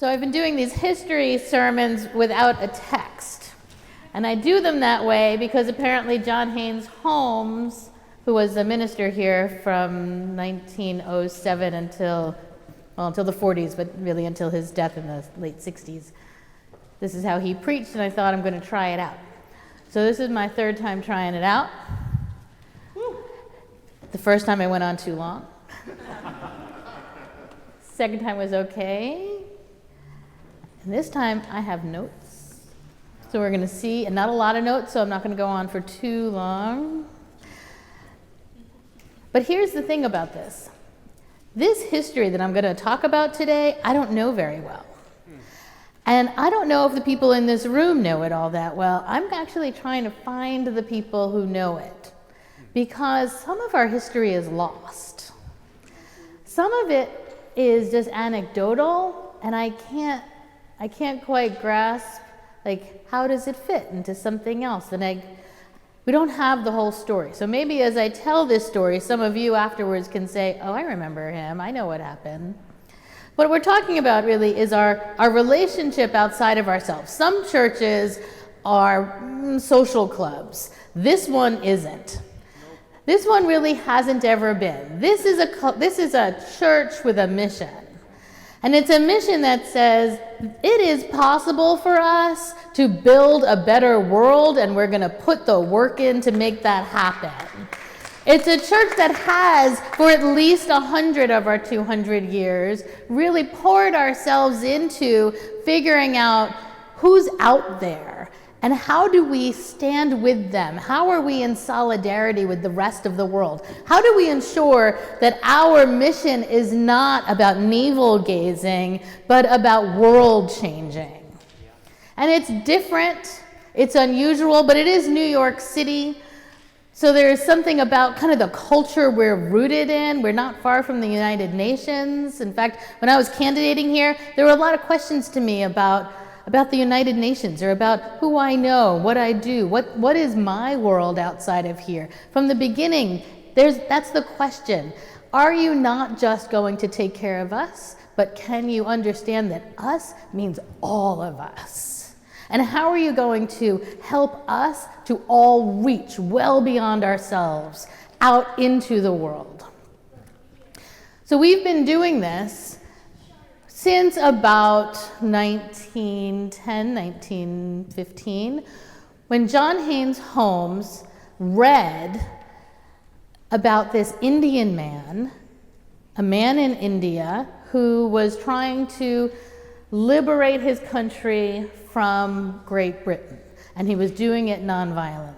So I've been doing these history sermons without a text. And I do them that way because apparently John Haynes Holmes, who was a minister here from 1907 until the 40s, but really until his death in the late 60s. This is how he preached, and I thought I'm going to try it out. So this is my third time trying it out. The first time I went on too long. Second time was okay. And this time I have notes. So we're going to see, and not a lot of notes, so I'm not going to go on for too long. But here's the thing about this. This history that I'm going to talk about today, I don't know very well. And I don't know if the people in this room know it all that well. I'm actually trying to find the people who know it, because some of our history is lost. Some of it is just anecdotal, and I can't quite grasp, like, how does it fit into something else? And we don't have the whole story. So maybe as I tell this story, some of you afterwards can say, oh, I remember him, I know what happened. What we're talking about really is our relationship outside of ourselves. Some churches are social clubs. This one isn't. This one really hasn't ever been. This is a church with a mission. And it's a mission that says it is possible for us to build a better world, and we're going to put the work in to make that happen. It's a church that has, for at least 100 of our 200 years, really poured ourselves into figuring out who's out there and how do we stand with them? How are we in solidarity with the rest of the world? How do we ensure that our mission is not about navel-gazing, but about world-changing? And it's different, it's unusual, but it is New York City. So there is something about kind of the culture we're rooted in. We're not far from the United Nations. In fact, when I was candidating here, there were a lot of questions to me about the United Nations, or about who I know, what I do, what is my world outside of here. From the beginning, that's the question. Are you not just going to take care of us, but can you understand that us means all of us? And how are you going to help us to all reach well beyond ourselves out into the world? So we've been doing this since about 1910, 1915, when John Haynes Holmes read about this Indian man, a man in India who was trying to liberate his country from Great Britain, and he was doing it nonviolently.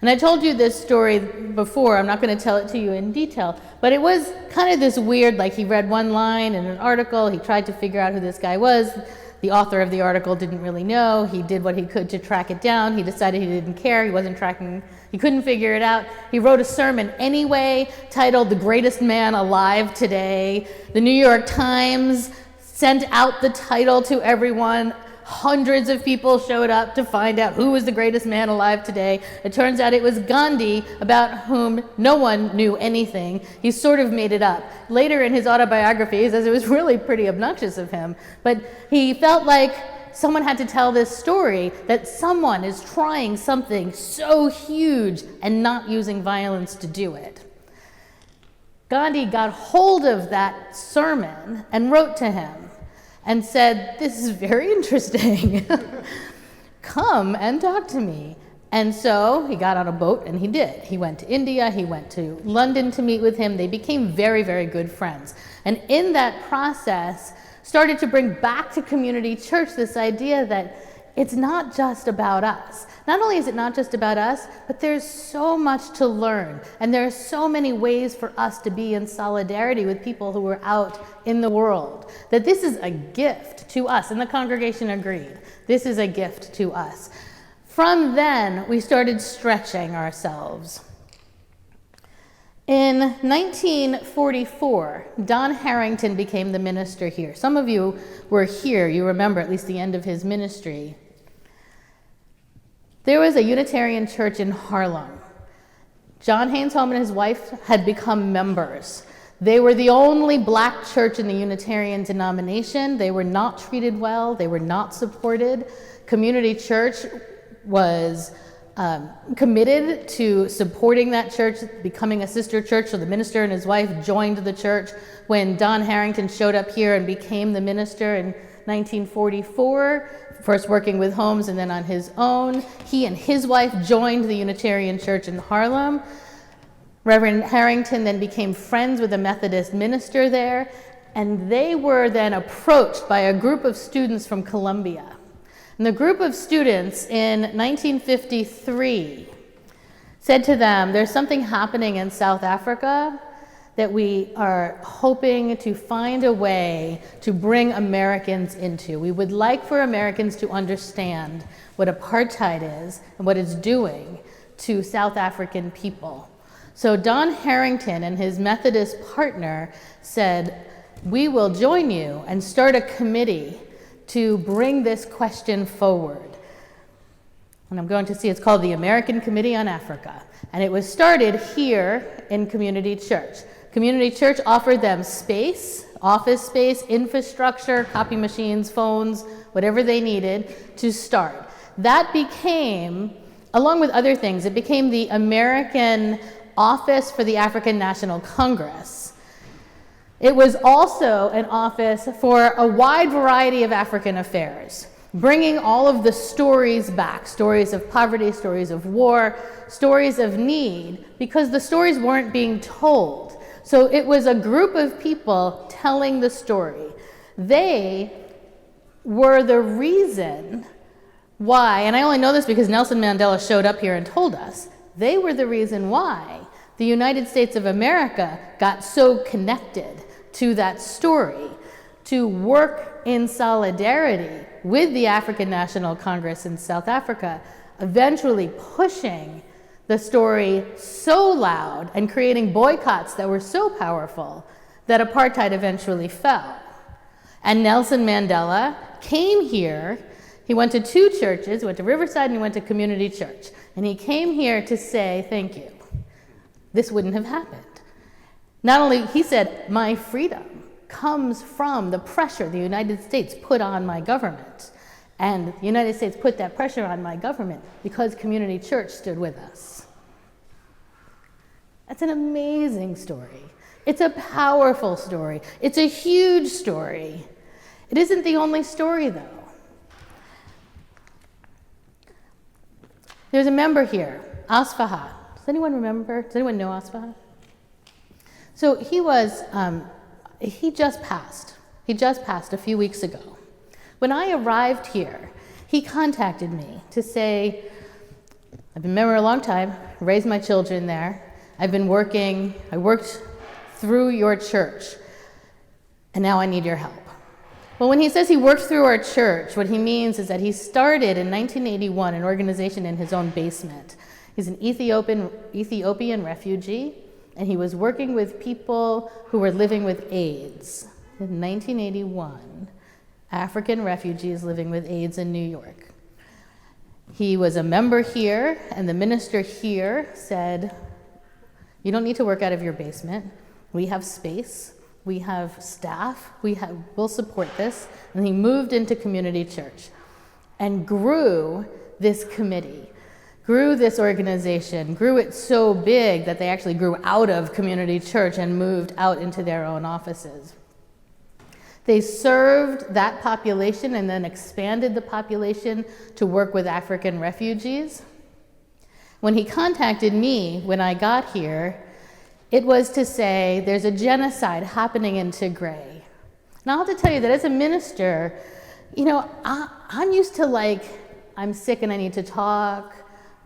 And I told you this story before. I'm not going to tell it to you in detail, but it was kind of this weird, like, he read one line in an article, he tried to figure out who this guy was. The author of the article didn't really know. He did what he could to track it down. He decided he didn't care. He wasn't tracking. He couldn't figure it out. He wrote a sermon anyway, titled "The Greatest Man Alive Today." The New York Times sent out the title to everyone. Hundreds of people showed up to find out who was the greatest man alive today. It turns out it was Gandhi, about whom no one knew anything. He sort of made it up. Later in his autobiography, he says it was really pretty obnoxious of him, but he felt like someone had to tell this story, that someone is trying something so huge and not using violence to do it. Gandhi got hold of that sermon and wrote to him and said, this is very interesting. Come and talk to me. And so he got on a boat, and he did. He went to India, he went to London to meet with him. They became very, very good friends. And in that process, started to bring back to community church this idea that it's not just about us. Not only is it not just about us, but there's so much to learn. And there are so many ways for us to be in solidarity with people who are out in the world, that this is a gift to us. And the congregation agreed. This is a gift to us. From then, we started stretching ourselves. In 1944, Don Harrington became the minister here. Some of you were here. You remember at least the end of his ministry. There was a Unitarian church in Harlem. John Haynes Holmes and his wife had become members. They were the only black church in the Unitarian denomination. They were not treated well. They were not supported. Community Church was committed to supporting that church, becoming a sister church. So the minister and his wife joined the church. When Don Harrington showed up here and became the minister in 1944, first working with Holmes and then on his own, he and his wife joined the Unitarian Church in Harlem. Reverend Harrington then became friends with a Methodist minister there, and they were then approached by a group of students from Columbia. And the group of students in 1953 said to them, there's something happening in South Africa that we are hoping to find a way to bring Americans into. We would like for Americans to understand what apartheid is and what it's doing to South African people. So Don Harrington and his Methodist partner said, we will join you and start a committee to bring this question forward. And I'm going to see, it's called the American Committee on Africa. And it was started here in Community Church. Community Church offered them space, office space, infrastructure, copy machines, phones, whatever they needed to start. That became, along with other things, it became the American Office for the African National Congress. It was also an office for a wide variety of African affairs, bringing all of the stories back, stories of poverty, stories of war, stories of need, because the stories weren't being told. So it was a group of people telling the story. They were the reason why, and I only know this because Nelson Mandela showed up here and told us, they were the reason why the United States of America got so connected to that story, to work in solidarity with the African National Congress in South Africa, eventually pushing the story so loud and creating boycotts that were so powerful that apartheid eventually fell. And Nelson Mandela came here. He went to two churches, he went to Riverside and he went to Community Church. And he came here to say, thank you. This wouldn't have happened. Not only, he said, my freedom comes from the pressure the United States put on my government. And the United States put that pressure on my government because Community Church stood with us. That's an amazing story. It's a powerful story. It's a huge story. It isn't the only story, though. There's a member here, Asfaha. Does anyone remember? Does anyone know Asfaha? So he just passed. He just passed a few weeks ago. When I arrived here, he contacted me to say, I've been a member a long time, raised my children there. I worked through your church, and now I need your help. Well, when he says he worked through our church, what he means is that he started in 1981 an organization in his own basement. He's an Ethiopian refugee, and he was working with people who were living with AIDS. In 1981, African refugees living with AIDS in New York. He was a member here, and the minister here said, you don't need to work out of your basement. We have space, we have staff, we'll support this. And he moved into Community Church and grew this committee, grew this organization, grew it so big that they actually grew out of Community Church and moved out into their own offices. They served that population and then expanded the population to work with African refugees. When he contacted me when I got here, it was to say there's a genocide happening in Tigray. Now I have to tell you that as a minister, I'm used to I'm sick and I need to talk.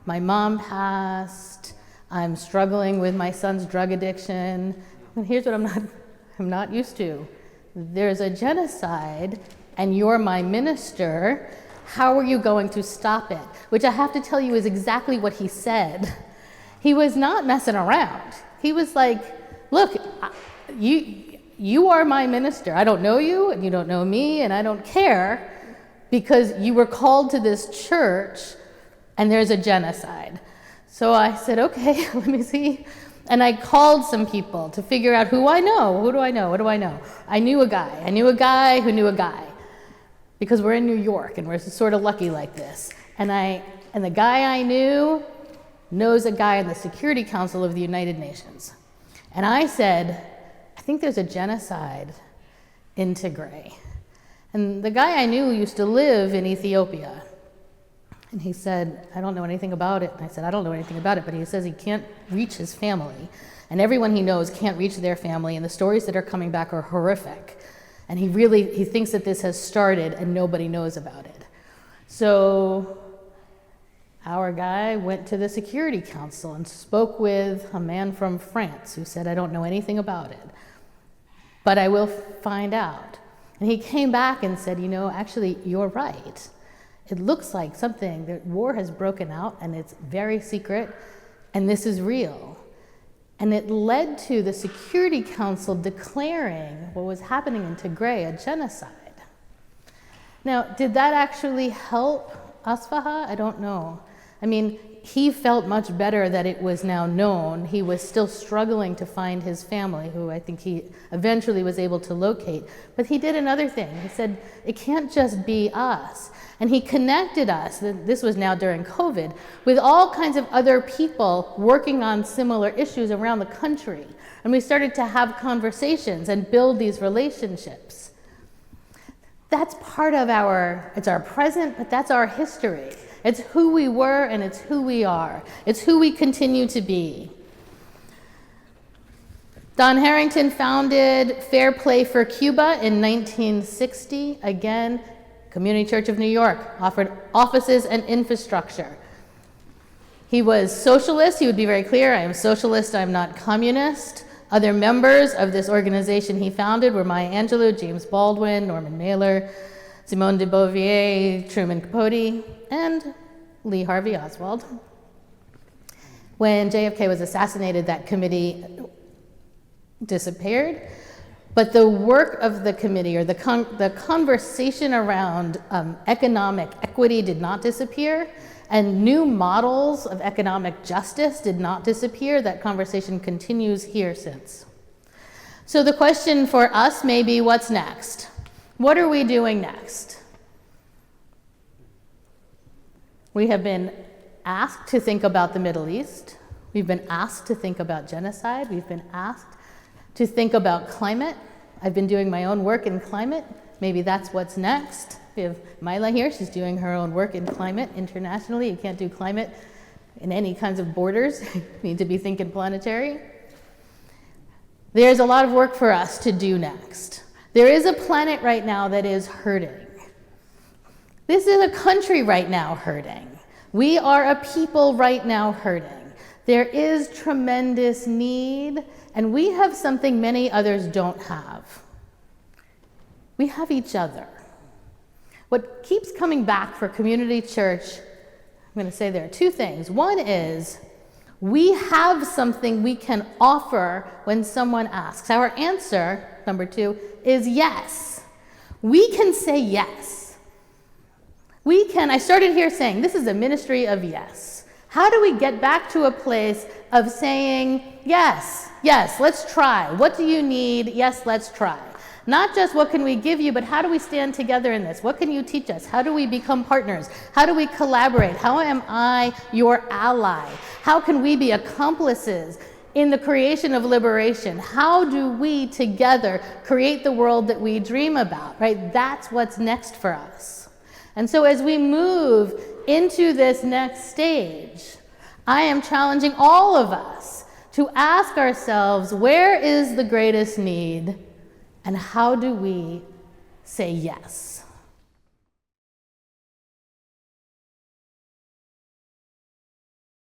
My mom passed. I'm struggling with my son's drug addiction. And here's what I'm not used to. There's a genocide and you're my minister. How are you going to stop it? Which I have to tell you is exactly what he said. He was not messing around. He was like, look, you are my minister. I don't know you and you don't know me and I don't care because you were called to this church and there's a genocide. So I said, okay, let me see And I called some people to figure out who I know. Who do I know? What do I know? I knew a guy. I knew a guy who knew a guy. Because we're in New York and we're sort of lucky like this. And the guy I knew knows a guy in the Security Council of the United Nations. And I said, I think there's a genocide in Tigray. And the guy I knew used to live in Ethiopia. And he said, I don't know anything about it. And I said, I don't know anything about it, but he says he can't reach his family. And everyone he knows can't reach their family, and the stories that are coming back are horrific. And he thinks that this has started and nobody knows about it. So our guy went to the Security Council and spoke with a man from France who said, I don't know anything about it, but I will find out. And he came back and said, actually, you're right. It looks like the war has broken out and it's very secret, and this is real. And it led to the Security Council declaring what was happening in Tigray a genocide. Now, did that actually help Asfaha? I don't know. I mean, he felt much better that it was now known. He was still struggling to find his family, who I think he eventually was able to locate. But he did another thing. He said, it can't just be us. And he connected us, this was now during COVID, with all kinds of other people working on similar issues around the country. And we started to have conversations and build these relationships. That's part of it's our present, but that's our history. It's who we were and it's who we are. It's who we continue to be. Don Harrington founded Fair Play for Cuba in 1960. Again, Community Church of New York offered offices and infrastructure. He was socialist. He would be very clear, I am socialist, I'm not communist. Other members of this organization he founded were Maya Angelou, James Baldwin, Norman Mailer, Simone de Beauvoir, Truman Capote, and Lee Harvey Oswald. When JFK was assassinated, that committee disappeared. But the work of the committee, or the conversation around economic equity, did not disappear, and new models of economic justice did not disappear. That conversation continues here since. So the question for us may be, what's next? What are we doing next? We have been asked to think about the Middle East. We've been asked to think about genocide. We've been asked to think about climate. I've been doing my own work in climate. Maybe that's what's next. We have Mila here. She's doing her own work in climate internationally. You can't do climate in any kinds of borders. You need to be thinking planetary. There's a lot of work for us to do next. There is a planet right now that is hurting. This is a country right now hurting. We are a people right now hurting. There is tremendous need, and we have something many others don't have. We have each other. What keeps coming back for Community Church, I'm going to say there are two things. One is we have something we can offer when someone asks. Our answer, number two, is yes. We can say yes. I started here saying this is a ministry of yes. How do we get back to a place of saying, yes, let's try. What do you need? Yes, let's try. Not just what can we give you, but how do we stand together in this? What can you teach us? How do we become partners? How do we collaborate? How am I your ally? How can we be accomplices in the creation of liberation? How do we together create the world that we dream about, right? That's what's next for us. And so as we move into this next stage, I am challenging all of us to ask ourselves, where is the greatest need, and how do we say yes?